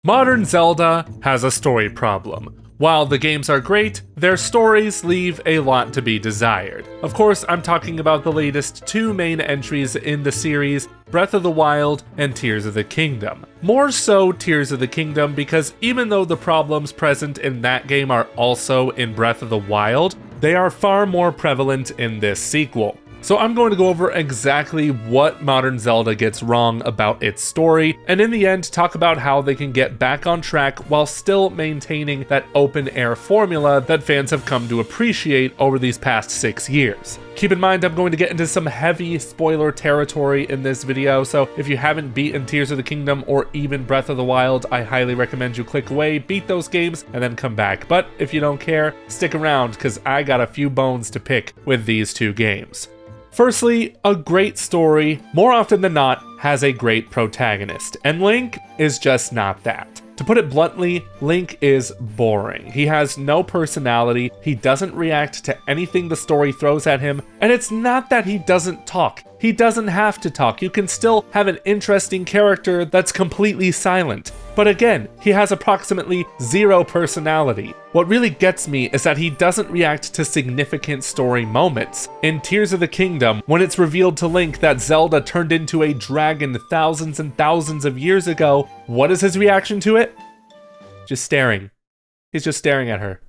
Modern Zelda has a story problem. While the games are great, their stories leave a lot to be desired. Of course, I'm talking about the latest two main entries in the series, Breath of the Wild and Tears of the Kingdom. More so Tears of the Kingdom because even though the problems present in that game are also in Breath of the Wild, they are far more prevalent in this sequel. So I'm going to go over exactly what modern Zelda gets wrong about its story, and in the end talk about how they can get back on track while still maintaining that open air formula that fans have come to appreciate over these past 6 years. Keep in mind I'm going to get into some heavy spoiler territory in this video, so if you haven't beaten Tears of the Kingdom or even Breath of the Wild, I highly recommend you click away, beat those games, and then come back. But if you don't care, stick around because I got a few bones to pick with these two games. Firstly, a great story, more often than not, has a great protagonist, and Link is just not that. To put it bluntly, Link is boring. He has no personality, he doesn't react to anything the story throws at him, and it's not that he doesn't talk. He doesn't have to talk. You can still have an interesting character that's completely silent. But again, he has approximately zero personality. What really gets me is that he doesn't react to significant story moments. In Tears of the Kingdom, when it's revealed to Link that Zelda turned into a dragon thousands and thousands of years ago, what is his reaction to it? Just staring. He's just staring at her.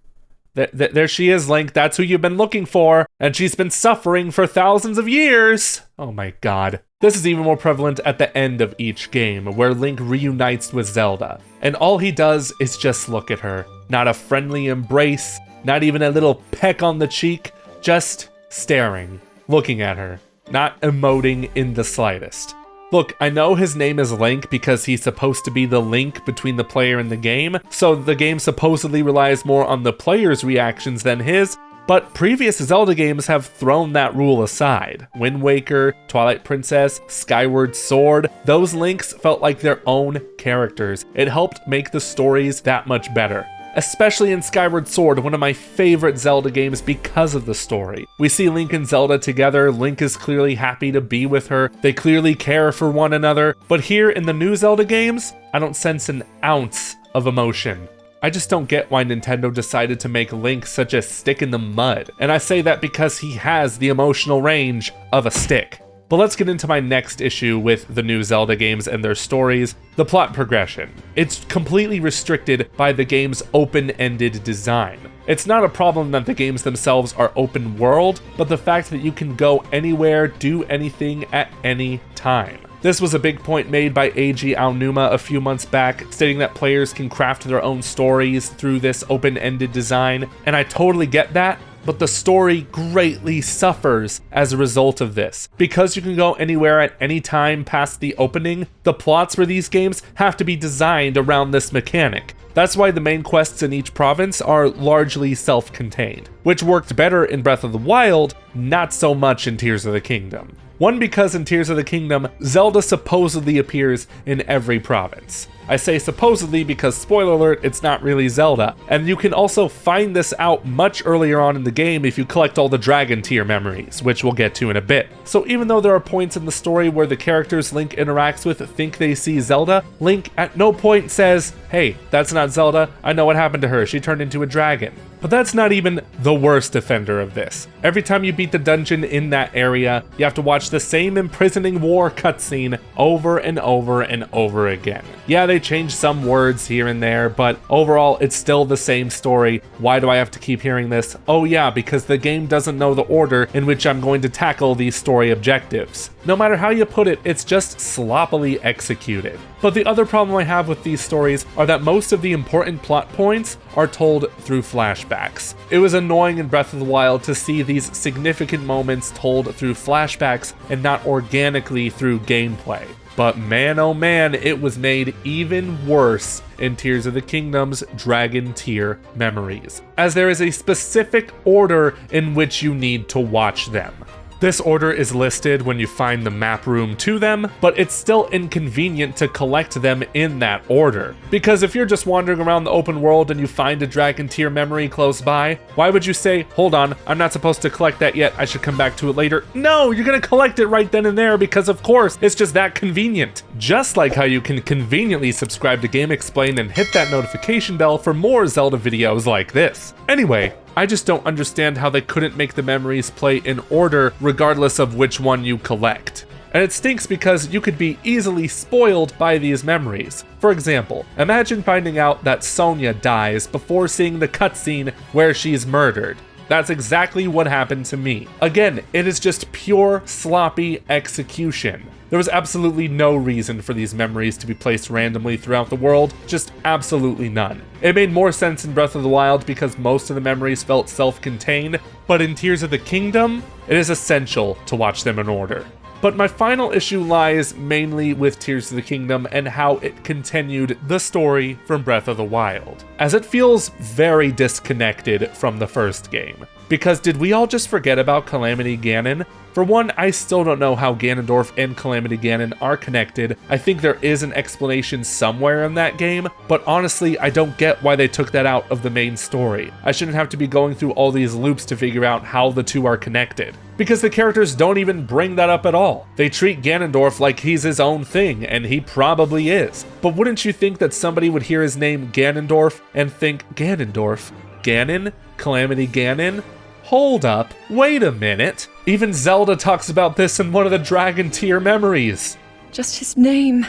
There she is, Link. That's who you've been looking for. And she's been suffering for thousands of years. Oh my god. This is even more prevalent at the end of each game, where Link reunites with Zelda. And all he does is just look at her. Not a friendly embrace, not even a little peck on the cheek, just staring, looking at her, not emoting in the slightest. Look, I know his name is Link because he's supposed to be the link between the player and the game, so the game supposedly relies more on the player's reactions than his, but previous Zelda games have thrown that rule aside. Wind Waker, Twilight Princess, Skyward Sword, those Links felt like their own characters. It helped make the stories that much better. Especially in Skyward Sword, one of my favorite Zelda games because of the story. We see Link and Zelda together, Link is clearly happy to be with her, they clearly care for one another, but here in the new Zelda games, I don't sense an ounce of emotion. I just don't get why Nintendo decided to make Link such a stick in the mud, and I say that because he has the emotional range of a stick. But let's get into my next issue with the new Zelda games and their stories, the plot progression. It's completely restricted by the game's open-ended design. It's not a problem that the games themselves are open world, but the fact that you can go anywhere, do anything at any time. This was a big point made by Eiji Aonuma a few months back, stating that players can craft their own stories through this open-ended design, and I totally get that. But the story greatly suffers as a result of this. Because you can go anywhere at any time past the opening, the plots for these games have to be designed around this mechanic. That's why the main quests in each province are largely self-contained, which worked better in Breath of the Wild, not so much in Tears of the Kingdom. One, because in Tears of the Kingdom, Zelda supposedly appears in every province. I say supposedly because, spoiler alert, it's not really Zelda, and you can also find this out much earlier on in the game if you collect all the Dragon Tier memories, which we'll get to in a bit. So even though there are points in the story where the characters Link interacts with think they see Zelda, Link at no point says, "Hey, that's not Zelda, I know what happened to her, she turned into a dragon." But that's not even the worst offender of this. Every time you beat the dungeon in that area, you have to watch the same imprisoning war cutscene over and over and over again. Yeah, they changed some words here and there, but overall it's still the same story. Why do I have to keep hearing this? Oh yeah, because the game doesn't know the order in which I'm going to tackle these story objectives. No matter how you put it, it's just sloppily executed. But the other problem I have with these stories are that most of the important plot points are told through flashbacks. It was annoying in Breath of the Wild to see these significant moments told through flashbacks and not organically through gameplay. But man oh man, it was made even worse in Tears of the Kingdom's Dragon Tier memories, as there is a specific order in which you need to watch them. This order is listed when you find the map room to them, but it's still inconvenient to collect them in that order. Because if you're just wandering around the open world and you find a dragon tier memory close by, why would you say, hold on, I'm not supposed to collect that yet, I should come back to it later? No, you're gonna collect it right then and there because of course, it's just that convenient. Just like how you can conveniently subscribe to GameXplain and hit that notification bell for more Zelda videos like this. Anyway, I just don't understand how they couldn't make the memories play in order regardless of which one you collect. And it stinks because you could be easily spoiled by these memories. For example, imagine finding out that Sonia dies before seeing the cutscene where she's murdered. That's exactly what happened to me. Again, it is just pure sloppy execution. There was absolutely no reason for these memories to be placed randomly throughout the world, just absolutely none. It made more sense in Breath of the Wild because most of the memories felt self-contained, but in Tears of the Kingdom, it is essential to watch them in order. But my final issue lies mainly with Tears of the Kingdom and how it continued the story from Breath of the Wild, as it feels very disconnected from the first game. Because did we all just forget about Calamity Ganon? For one, I still don't know how Ganondorf and Calamity Ganon are connected. I think there is an explanation somewhere in that game, but honestly, I don't get why they took that out of the main story. I shouldn't have to be going through all these loops to figure out how the two are connected. Because the characters don't even bring that up at all. They treat Ganondorf like he's his own thing, and he probably is. But wouldn't you think that somebody would hear his name Ganondorf and think, Ganondorf? Ganon? Calamity Ganon? Hold up, wait a minute. Even Zelda talks about this in one of the Dragon tier memories. Just his name,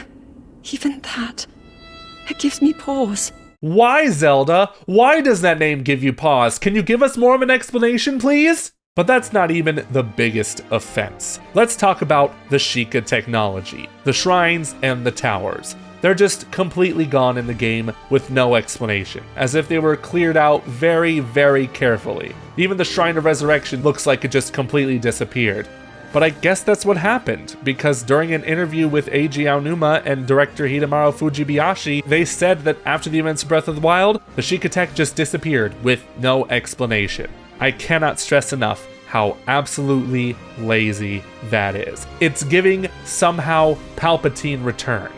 even that, it gives me pause. Why, Zelda? Why does that name give you pause? Can you give us more of an explanation, please? But that's not even the biggest offense. Let's talk about the Sheikah technology, the shrines and the towers. They're just completely gone in the game with no explanation, as if they were cleared out very, very carefully. Even the Shrine of Resurrection looks like it just completely disappeared. But I guess that's what happened, because during an interview with Eiji Aonuma and director Hidemaru Fujibayashi, they said that after the events of Breath of the Wild, the Sheikah tech just disappeared with no explanation. I cannot stress enough how absolutely lazy that is. It's giving somehow Palpatine returned.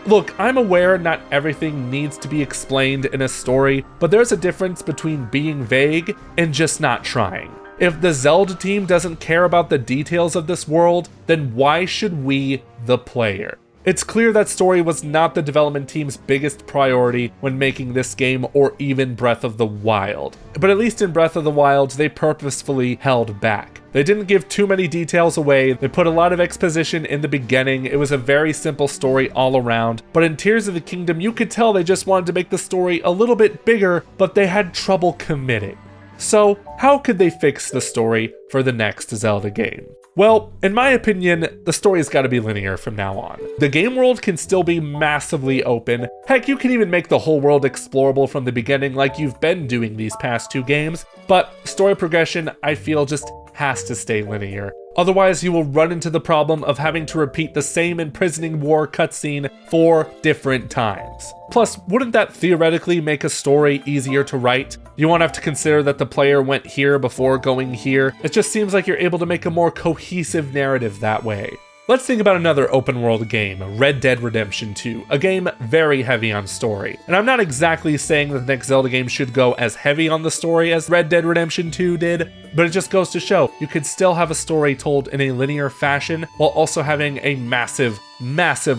Look, I'm aware not everything needs to be explained in a story, but there's a difference between being vague and just not trying. If the Zelda team doesn't care about the details of this world, then why should we, the player? It's clear that story was not the development team's biggest priority when making this game or even Breath of the Wild. But at least in Breath of the Wild, they purposefully held back. They didn't give too many details away, they put a lot of exposition in the beginning, it was a very simple story all around, but in Tears of the Kingdom you could tell they just wanted to make the story a little bit bigger, but they had trouble committing. So, how could they fix the story for the next Zelda game? Well, in my opinion, the story's gotta be linear from now on. The game world can still be massively open. Heck, you can even make the whole world explorable from the beginning like you've been doing these past two games, but story progression, I feel, just has to stay linear. Otherwise, you will run into the problem of having to repeat the same imprisoning war cutscene 4 different times. Plus, wouldn't that theoretically make a story easier to write? You won't have to consider that the player went here before going here. It just seems like you're able to make a more cohesive narrative that way. Let's think about another open world game, Red Dead Redemption 2, a game very heavy on story. And I'm not exactly saying that the next Zelda game should go as heavy on the story as Red Dead Redemption 2 did, but it just goes to show you could still have a story told in a linear fashion while also having a massive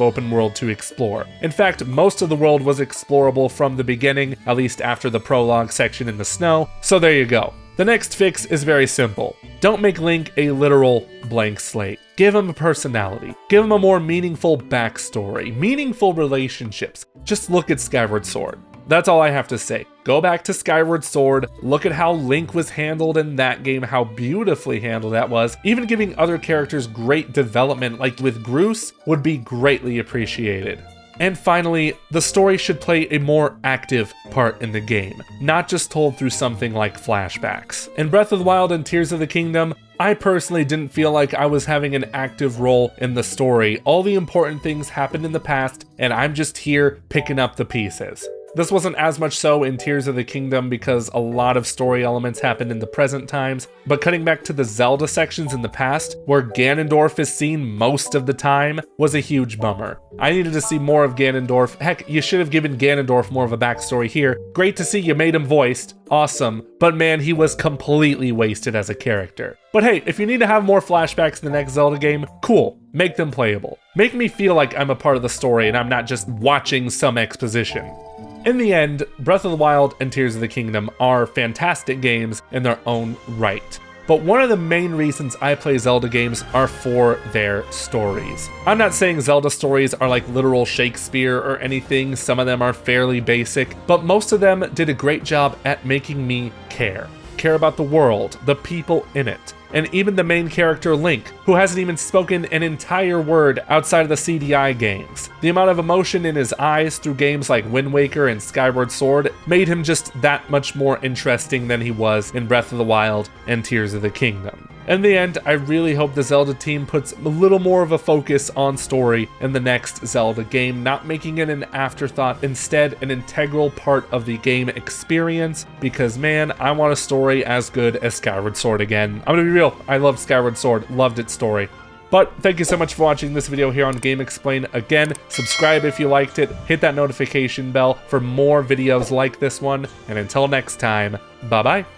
open world to explore. In fact, most of the world was explorable from the beginning, at least after the prologue section in the snow, so there you go. The next fix is very simple. Don't make Link a literal blank slate. Give him a personality. Give him a more meaningful backstory, meaningful relationships. Just look at Skyward Sword. That's all I have to say. Go back to Skyward Sword, look at how Link was handled in that game, how beautifully handled that was. Even giving other characters great development, like with Groose, would be greatly appreciated. And finally, the story should play a more active part in the game, not just told through something like flashbacks. In Breath of the Wild and Tears of the Kingdom, I personally didn't feel like I was having an active role in the story. All the important things happened in the past, and I'm just here picking up the pieces. This wasn't as much so in Tears of the Kingdom because a lot of story elements happened in the present times, but cutting back to the Zelda sections in the past, where Ganondorf is seen most of the time, was a huge bummer. I needed to see more of Ganondorf. Heck, you should have given Ganondorf more of a backstory here. Great to see you made him voiced. Awesome. But man, he was completely wasted as a character. But hey, if you need to have more flashbacks in the next Zelda game, cool. Make them playable. Make me feel like I'm a part of the story and I'm not just watching some exposition. In the end, Breath of the Wild and Tears of the Kingdom are fantastic games in their own right. But one of the main reasons I play Zelda games are for their stories. I'm not saying Zelda stories are like literal Shakespeare or anything, some of them are fairly basic, but most of them did a great job at making me care. Care about the world, the people in it, and even the main character Link, who hasn't even spoken an entire word outside of the CDI games. The amount of emotion in his eyes through games like Wind Waker and Skyward Sword made him just that much more interesting than he was in Breath of the Wild and Tears of the Kingdom. In the end, I really hope the Zelda team puts a little more of a focus on story in the next Zelda game, not making it an afterthought, instead an integral part of the game experience, because man, I want a story as good as Skyward Sword again. I'm gonna be real, I love Skyward Sword, loved its story. But thank you so much for watching this video here on GameXplain. Again, subscribe if you liked it, hit that notification bell for more videos like this one, and until next time, bye bye.